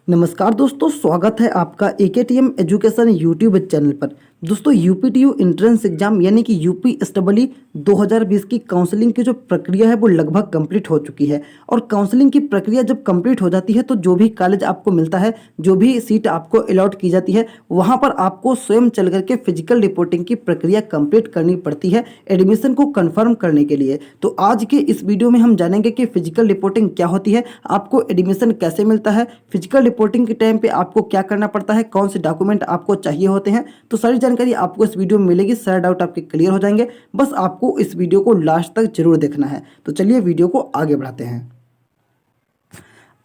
नमस्कार दोस्तों, स्वागत है आपका एकेटीएम एजुकेशन यूट्यूब चैनल पर। दोस्तों, यूपीटीयू एंट्रेंस एग्जाम यानी कि यूपीएसडब्ल्यू 2020 की काउंसलिंग की जो प्रक्रिया है वो लगभग कंप्लीट हो चुकी है। और काउंसलिंग की प्रक्रिया जब कंप्लीट हो जाती है तो जो भी कॉलेज आपको मिलता है, जो भी सीट आपको अलॉट की जाती है, वहाँ पर आपको स्वयं चल करके फिजिकल रिपोर्टिंग की प्रक्रिया कंप्लीट करनी पड़ती है एडमिशन को कन्फर्म करने के लिए। तो आज के इस वीडियो में हम जानेंगे कि फिजिकल रिपोर्टिंग क्या होती है, आपको एडमिशन कैसे मिलता है, फिजिकल रिपोर्टिंग के टाइम पे आपको क्या करना पड़ता है, कौन से डॉक्यूमेंट आपको चाहिए होते हैं। तो सारी जानकारी आपको इस वीडियो में मिलेगी, सारे डाउट आपके क्लियर हो जाएंगे। बस आपको इस वीडियो को लास्ट तक जरूर देखना है। तो चलिए वीडियो को आगे बढ़ाते हैं।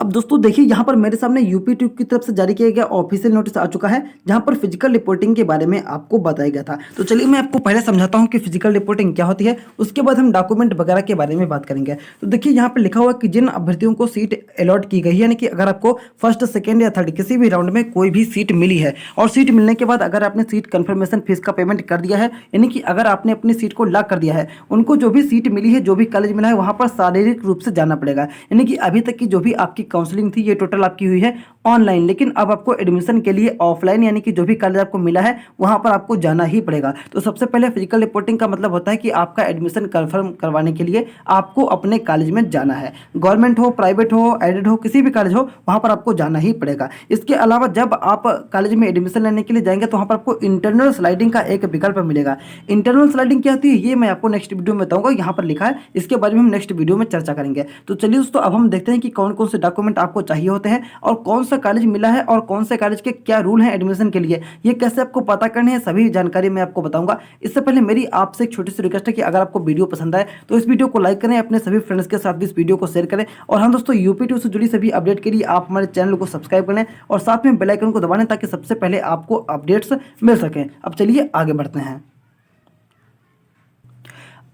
अब दोस्तों देखिए, यहाँ पर मेरे सामने यूपीटीयू की तरफ से जारी किया गया ऑफिशियल नोटिस आ चुका है, जहाँ पर फिजिकल रिपोर्टिंग के बारे में आपको बताया गया था। तो चलिए मैं आपको पहले समझाता हूँ कि फिजिकल रिपोर्टिंग क्या होती है, उसके बाद हम डॉक्यूमेंट वगैरह के बारे में बात करेंगे। तो देखिए, यहाँ पर लिखा हुआ कि जिन अभ्यर्थियों को सीट अलॉट की गई है, यानी कि अगर आपको फर्स्ट, सेकेंड या थर्ड किसी भी राउंड में कोई भी सीट मिली है और सीट मिलने के बाद अगर आपने सीट कन्फर्मेशन फीस का पेमेंट कर दिया है, यानी कि अगर आपने अपनी सीट को लॉक कर दिया है, उनको जो भी सीट मिली है, जो भी कॉलेज मिला है, वहाँ पर शारीरिक रूप से जाना पड़ेगा। यानी कि अभी तक की जो भी आपकी काउंसलिंग थी, ये टोटल आपकी हुई है ऑनलाइन, लेकिन अब आपको एडमिशन के लिए ऑफलाइन, यानी कि जो भी कॉलेज आपको मिला है वहां पर आपको जाना ही पड़ेगा। तो सबसे पहले फिजिकल रिपोर्टिंग का मतलब होता है कि आपका एडमिशन कंफर्म करवाने के लिए आपको अपने कॉलेज में जाना है। गवर्नमेंट हो, प्राइवेट हो, एडेड हो, किसी भी कॉलेज हो, वहां पर आपको जाना ही पड़ेगा। इसके अलावा जब आप कॉलेज में एडमिशन लेने के लिए जाएंगे तो वहां पर आपको इंटरनल स्लाइडिंग का एक विकल्प मिलेगा। इंटरनल स्लाइडिंग क्या होती है ये मैं आपको नेक्स्ट वीडियो में बताऊंगा, यहाँ पर लिखा है, इसके बारे में हम नेक्स्ट वीडियो में चर्चा करेंगे। तो चलिए दोस्तों, अब हम देखते हैं कि कौन कौन से डॉक्यूमेंट आपको चाहिए होते हैं और कौन सा कॉलेज मिला है और कौन से कॉलेज के क्या रूल हैं एडमिशन के लिए, ये कैसे आपको पता करने हैं, सभी जानकारी मैं आपको बताऊंगा। इससे पहले मेरी आपसे एक छोटी सी रिक्वेस्ट है कि अगर आपको वीडियो पसंद आए तो इस वीडियो को लाइक करें, अपने सभी फ्रेंड्स के साथ भी इस वीडियो को शेयर करें। और हाँ दोस्तों, यूपीटीयू से जुड़ी सभी अपडेट के लिए आप हमारे चैनल को सब्सक्राइब करें और साथ में बेल आइकन को दबाएं ताकि सबसे पहले आपको अपडेट्स मिल सकें। अब चलिए आगे बढ़ते हैं।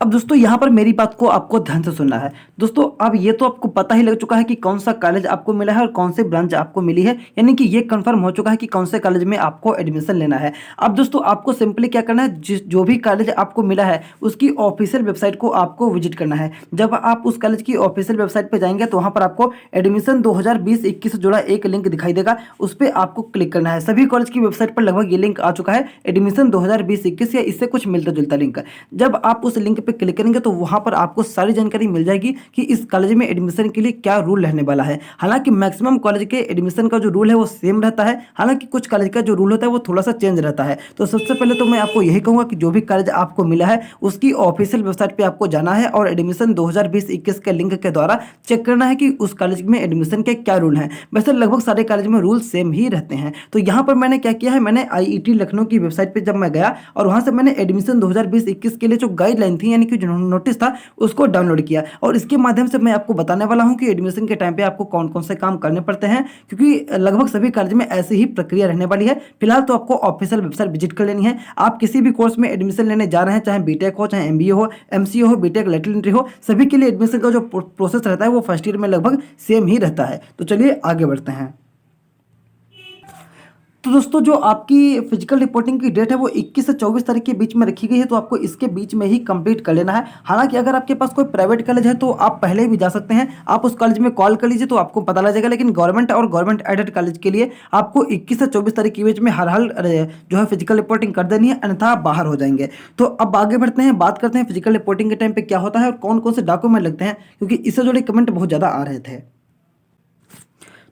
अब दोस्तों, यहाँ पर मेरी बात को आपको ध्यान से सुनना है। दोस्तों, अब ये तो आपको पता ही लग चुका है कि कौन सा कॉलेज आपको मिला है और कौन से ब्रांच आपको मिली है, यानी कि ये कंफर्म हो चुका है कि कौन से कॉलेज में आपको एडमिशन लेना है। अब दोस्तों, आपको सिंपली क्या करना है, जो भी कॉलेज आपको मिला है उसकी ऑफिशियल वेबसाइट को आपको विजिट करना है। जब आप उस कॉलेज की ऑफिशियल वेबसाइट पर जाएंगे तो वहाँ पर आपको एडमिशन 2020-21 से जुड़ा एक लिंक दिखाई देगा, उस पर आपको क्लिक करना है। सभी कॉलेज की वेबसाइट पर लगभग ये लिंक आ चुका है, एडमिशन 2020-21 या इससे कुछ मिलता जुलता लिंक। जब आप उस लिंक पे क्लिक करेंगे तो वहां पर आपको सारी जानकारी मिल जाएगी कि इस कॉलेज में एडमिशन के लिए क्या रूल रहने वाला है। हालांकि मैक्सिमम कॉलेज के एडमिशन का जो रूल है वो सेम रहता है, हालांकि कुछ कॉलेज का जो रूल होता है वो थोड़ा सा चेंज रहता है। तो सबसे पहले तो मैं आपको यही कहूंगा कि जो भी कॉलेज आपको मिला है उसकी ऑफिशियल वेबसाइट पे आपको जाना है और एडमिशन 2020-21 के लिंक के द्वारा चेक करना है कि उस कॉलेज में एडमिशन के क्या रूल हैं। वैसे लगभग सारे कॉलेज में रूल सेम ही रहते हैं। तो यहाँ पर मैंने क्या किया है, मैंने आईआईटी लखनऊ की वेबसाइट पर जब मैं गया और वहां से मैंने एडमिशन 2020-21 के लिए जो गाइडलाइन थी, यानी कि जो नोटिस था, उसको डाउनलोड किया और इसके माध्यम से मैं आपको बताने वाला हूं कि एडमिशन के टाइम पे आपको कौन कौन से काम करने पड़ते हैं, क्योंकि लगभग सभी कॉलेज में ऐसी ही प्रक्रिया रहने वाली है। फिलहाल तो आपको ऑफिशियल वेबसाइट विजिट कर लेनी है। आप किसी भी कोर्स में एडमिशन लेने जा रहे हैं, चाहे बीटेक हो, चाहे एमबीए हो, एमसीए हो, बीटेक लेटरल एंट्री हो, सभी के लिए एडमिशन का जो प्रोसेस रहता है वो फर्स्ट ईयर में लगभग सेम ही रहता है। तो चलिए आगे बढ़ते हैं। तो दोस्तों, जो आपकी फिजिकल रिपोर्टिंग की डेट है वो 21 से 24 तारीख के बीच में रखी गई है, तो आपको इसके बीच में ही कंप्लीट कर लेना है। हालांकि अगर आपके पास कोई प्राइवेट कॉलेज है तो आप पहले भी जा सकते हैं, आप उस कॉलेज में कॉल कर लीजिए तो आपको पता लग जाएगा। लेकिन गवर्नमेंट और गवर्नमेंट एडेड कॉलेज के लिए आपको 21 से 24 तारीख के बीच में हर हाल जो है फिजिकल रिपोर्टिंग कर देनी है, अन्यथा आप बाहर हो जाएंगे। तो अब आगे बढ़ते हैं, बात करते हैं फिजिकल रिपोर्टिंग के टाइम पे क्या होता है और कौन कौन से डॉक्यूमेंट लगते हैं, क्योंकि इससे जुड़े कमेंट बहुत ज़्यादा आ रहे थे।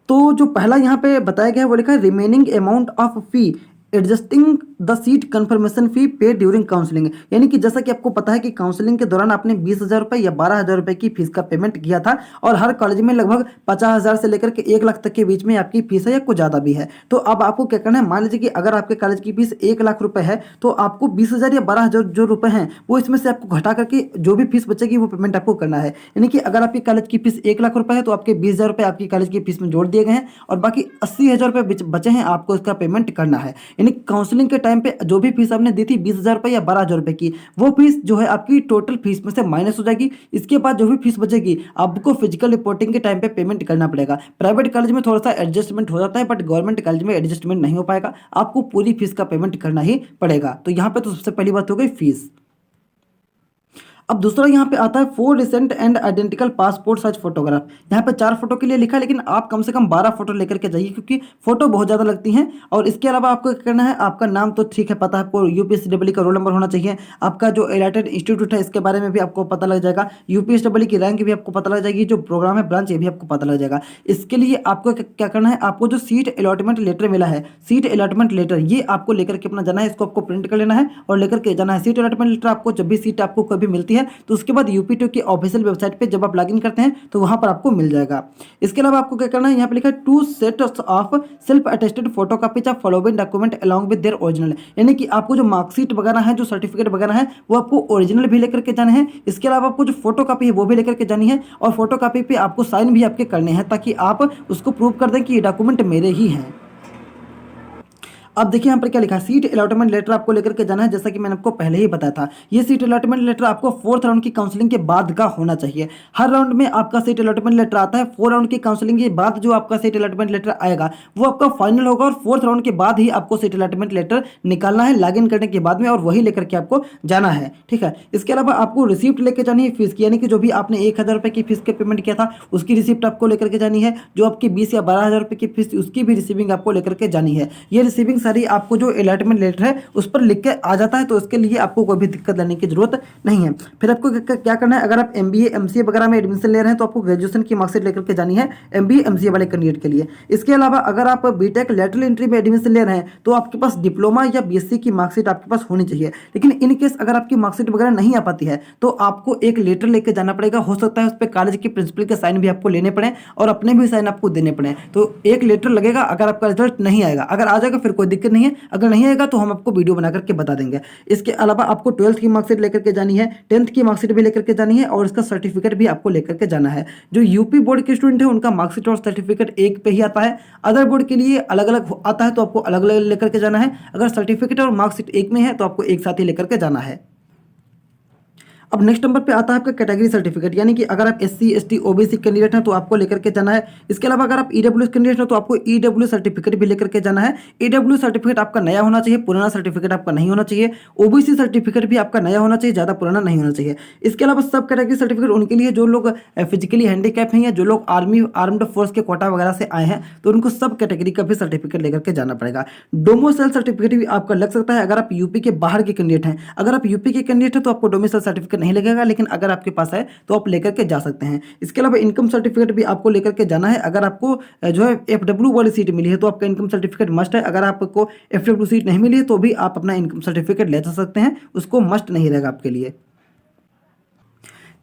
तो जो पहला यहाँ पे बताया गया है वो लिखा है remaining amount of fee adjusting the seat confirmation fee paid during counselling, यानी कि जैसा कि आपको पता है कि काउंसलिंग के दौरान आपने 20,000 रुपये या 12,000 रुपये की फीस का पेमेंट किया था और हर कॉलेज में लगभग 50,000 से लेकर के 1 लाख तक के बीच में आपकी फीस है या कुछ ज़्यादा भी है। तो अब आपको क्या करना है, मान लीजिए कि अगर आपके कॉलेज की फीस 1 लाख रुपये है तो आपको 20,000 या 12,000 जो रुपये हैं वो इसमें से आपको घटा करके जो भी फीस बचेगी वो पेमेंट आपको करना है। यानी कि अगर आपकी कॉलेज की फीस 1 लाख रुपये है तो आपके 20,000 रुपये आपकी कॉलेज की फीस में जोड़ दिए गए हैं और बाकी 80,000 रुपये बचे हैं, आपको इसका पेमेंट करना है। यानी काउंसलिंग के टाइम पे जो भी फीस आपने दी थी 20,000 रुपये या 12,000 रुपये की, वो फीस जो है आपकी टोटल फीस में से माइनस हो जाएगी। इसके बाद जो भी फीस बचेगी आपको फिजिकल रिपोर्टिंग के टाइम पे पेमेंट करना पड़ेगा। प्राइवेट कॉलेज में थोड़ा सा एडजस्टमेंट हो जाता है, बट गवर्नमेंट कॉलेज में एडजस्टमेंट नहीं हो पाएगा, आपको पूरी फीस का पेमेंट करना ही पड़ेगा। तो यहाँ पे तो सबसे पहली बात हो गई फीस। अब दूसरा यहाँ पे आता है 4 recent and identical passport size photograph. यहाँ पे 4 फोटो के लिए लिखा है, लेकिन आप कम से कम 12 फोटो लेकर के जाइए, क्योंकि फोटो बहुत ज़्यादा लगती हैं। और इसके अलावा आपको क्या करना है, आपका नाम तो ठीक है पता है आपको, यूपीएसडब्ल्यू का रोल नंबर होना चाहिए, आपका जो एलाइटेड इंस्टीट्यूट है इसके बारे में भी आपको पता लग जाएगा, यूपीएसडब्ल्यू की रैंक भी आपको पता लग जाएगी, जो प्रोग्राम है ब्रांच ये भी आपको पता लग जाएगा। इसके लिए आपको क्या करना है, आपको जो सीट अलॉटमेंट लेटर मिला है, सीट अलॉटमेंट लेटर, ये आपको लेकर के अपना जाना है, इसको आपको प्रिंट कर लेना है और लेकर के जाना है। सीट अलॉटमेंट लेटर आपको जब भी सीट आपको कभी मिलती है तो उसके बाद यूपी2 की ऑफिशियल वेबसाइट पे जब आप लॉगिन करते हैं तो वहां पर आपको मिल जाएगा। इसके अलावा आपको क्या करना है, यहाँ पे लिखा है 2 sets of self attested photo copies of following document along with their original, यानी कि आपको जो मार्कशीट वगैरह है, जो सर्टिफिकेट वगैरह है, वो आपको ओरिजिनल भी लेकर के जाने हैं। इसके अलावा आपको जो फोटो कॉपी है वो भी लेकर के जानी है, और फोटो कॉपी पे आपको साइन भी आपके करने हैं, ताकि आप उसको प्रूव कर दें कि ये डॉक्यूमेंट मेरे ही हैं। अब देखिए यहाँ पर क्या लिखा है, सीट अलॉटमेंट लेटर आपको लेकर के जाना है। जैसा कि मैंने आपको पहले ही बताया था, ये सीट अलॉटमेंट लेटर आपको 4th राउंड की काउंसलिंग के बाद का होना चाहिए। हर राउंड में आपका सीट अलॉटमेंट लेटर आता है, 4 राउंड की काउंसलिंग के बाद जो आपका सीट अलॉटमेंट लेटर आएगा वो आपका फाइनल होगा, और 4th राउंड के बाद ही आपको सीट अलॉटमेंट लेटर निकालना है लॉगिन करने के बाद में, और वही लेकर के आपको जाना है। ठीक है, इसके अलावा आपको रिसिप्ट लेकर जानी है फीस की, यानी कि जो भी आपने 1000 रुपये की फीस के पेमेंट किया था उसकी रिसिप्ट आपको लेकर के जानी है। जो आपकी 20 या 12,000 रुपये की फीस उसकी भी रिसीविंग आपको लेकर के जानी है। ये रिसीविंग सारी आपको जो अलॉटमेंट लेटर है उस पर लिख के आ जाता है, तो इसके लिए आपको कोई भी दिक्कत लेने की जरूरत नहीं है। फिर आपको क्या करना है, अगर आप MBA MCA वगैरह में एडमिशन ले रहे हैं तो आपको ग्रेजुएशन की मार्कशीट लेकर के जानी है MBA MCA वाले कैंडिडेट के लिए। इसके अलावा अगर आप बीटेक लैटरल एंट्री में एडमिशन ले रहे हैं तो आपके पास डिप्लोमा या BSc की मार्कशीट आपके पास होनी चाहिए। लेकिन इन केस अगर आपकी मार्कशीट वगैरह नहीं आ पाती है तो आपको एक लेटर लेकर जाना पड़ेगा। हो सकता है उस पर कॉलेज के प्रिंसिपल के साइन भी आपको लेने पड़े और अपने भी साइन आपको देने पड़े, तो एक लेटर लगेगा अगर आपका रिजल्ट नहीं आएगा। अगर आ जाएगा फिर कोई दिक्कत नहीं है, अगर नहीं आएगा तो हम आपको वीडियो बना करके बता देंगे। इसके अलावा आपको 12th की मार्कशीट लेकर के जानी है, 10th की मार्कशीट भी लेकर के जानी है, और इसका सर्टिफिकेट भी आपको लेकर के जाना है। जो यूपी बोर्ड के स्टूडेंट है उनका मार्कशीट और सर्टिफिकेट एक पे ही आता है, अदर बोर्ड के लिए अलग अलग आता है, तो आपको अलग अलग लेकर के जाना है। अगर सर्टिफिकेट और मार्कशीट एक में है तो आपको एक साथ ही लेकर के जाना है। अब नेक्स्ट नंबर पे आता है आपका कैटेगरी सर्टिफिकेट, यानी कि अगर आप SC ST OBC कैंडिडेट हैं तो आपको लेकर के जाना है। इसके अलावा अगर आप EWS कैंडिडेट हैं तो आपको EWS सर्टिफिकेट भी लेकर के जाना है। EWS सर्टिफिकेट आपका नया होना चाहिए, पुराना सर्टिफिकेट आपका नहीं होना चाहिए। OBC सर्टिफिकेट भी आपका नया होना चाहिए, ज़्यादा पुराना नहीं होना चाहिए। इसके अलावा सब कैटेगरी सर्टिफिकेट उनके लिए जो लोग फिजिकली हैंडीकैप हैं या जो लोग आर्म्ड फोर्स के कोटा वगैरह से आए हैं तो उनको सब कैटेगरी का भी सर्टिफिकेट लेकर के जाना पड़ेगा। डोमिसाइल सर्टिफिकेट भी आपका लग सकता है अगर आप यूपी के बाहर के कैंडिडेट हैं। अगर आप यूपी के कैंडिडेट हैं तो आपको डोमिसाइल सर्टिफिकेट नहीं लगेगा, लेकिन अगर आपके पास है तो आप लेकर के जा सकते हैं। इसके अलावा इनकम सर्टिफिकेट भी आपको लेकर के जाना है। अगर आपको जो है FW वाली सीट मिली है तो आपका इनकम सर्टिफिकेट मस्ट है। अगर आपको FW सीट नहीं मिली है तो भी आप अपना इनकम सर्टिफिकेट ले जा सकते हैं, उसको मस्ट नहीं रहेगा आपके लिए।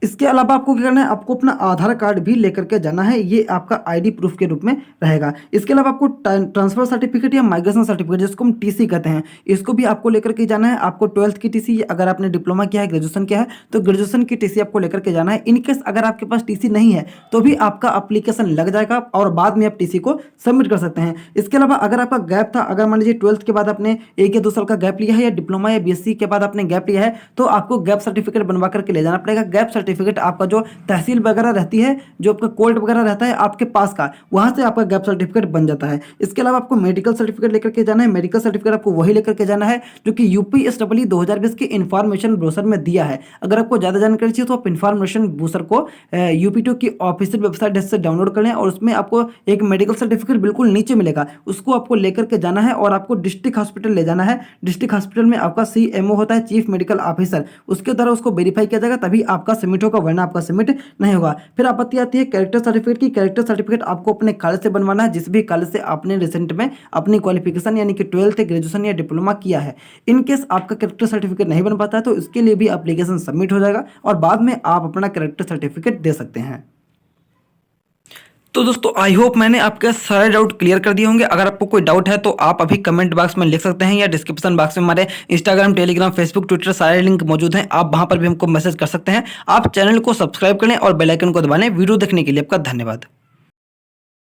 इसके अलावा आपको क्या करना है, आपको अपना आधार कार्ड भी लेकर के जाना है, ये आपका ID प्रूफ के रूप में रहेगा। इसके अलावा आपको ट्रांसफर सर्टिफिकेट या माइग्रेशन सर्टिफिकेट जिसको हम TC कहते हैं, इसको भी आपको लेकर के जाना है। आपको 12th की TC, अगर आपने डिप्लोमा किया है, ग्रेजुएशन किया है तो ग्रेजुएशन की TC आपको लेकर के जाना है। इनकेस अगर आपके पास TC नहीं है तो भी आपका अप्लीकेशन लग जाएगा और बाद में आप TC को सबमिट कर सकते हैं। इसके अलावा अगर आपका गैप था, अगर मान लीजिए 12th के बाद आपने 1 या 2 साल का गैप लिया है, या डिप्लोमा या BSc के बाद आपने गैप लिया है, तो आपको गैप सर्टिफिकेट बनवा करके ले जाना पड़ेगा। गैप सर्टिफिकेट आपका जो तहसील वगैरह रहती है, जो आपका कोर्ट वगैरह रहता है आपके पास का, वहां से आपका गैप सर्टिफिकेट बन जाता है। इसके अलावा आपको मेडिकल सर्टिफिकेट लेकर के जाना है। मेडिकल सर्टिफिकेट आपको वही लेकर के जाना है जो कि UPSW 2020 के इन्फॉर्मेशन ब्रोशर में दिया है। अगर आपको ज्यादा जानकारी चाहिए तो आप इन्फॉर्मेशन ब्रोशर को UP2 की ऑफिशियल वेबसाइट से डाउनलोड कर लें, और उसमें आपको एक मेडिकल सर्टिफिकेट बिल्कुल नीचे मिलेगा, उसको आपको लेकर के जाना है और आपको डिस्ट्रिक्ट हॉस्पिटल ले जाना है। डिस्ट्रिक्ट हॉस्पिटल में आपका CMO होता है, चीफ मेडिकल ऑफिसर, उसके द्वारा उसको वेरीफाई किया जाएगा, तभी आपका सबमिट होगा, वरना आपका सबमिट नहीं होगा। फिर आपत्ति आती है कैरेक्टर सर्टिफिकेट की। कैरेक्टर सर्टिफिकेट आपको अपने कॉलेज से बनवाना है, जिस भी कॉलेज से आपने रिसेंट में अपनी क्वालिफिकेशन यानी कि 12th ग्रेजुएशन या डिप्लोमा किया है। इनकेस आपका कैरेक्टर सर्टिफिकेट नहीं बन पाता है तो इसके लिए भी एप्लीकेशन सबमिट हो जाएगा और बाद में आप अपना कैरेक्टर सर्टिफिकेट दे सकते हैं। तो दोस्तों आई होप मैंने आपके सारे डाउट क्लियर कर दिए होंगे। अगर आपको कोई डाउट है तो आप अभी कमेंट बॉक्स में लिख सकते हैं, या डिस्क्रिप्शन बॉक्स में हमारे इंस्टाग्राम, टेलीग्राम, फेसबुक, ट्विटर सारे लिंक मौजूद हैं, आप वहां पर भी हमको मैसेज कर सकते हैं। आप चैनल को सब्सक्राइब करें और बेल आइकन को दबाएं। वीडियो देखने के लिए आपका धन्यवाद।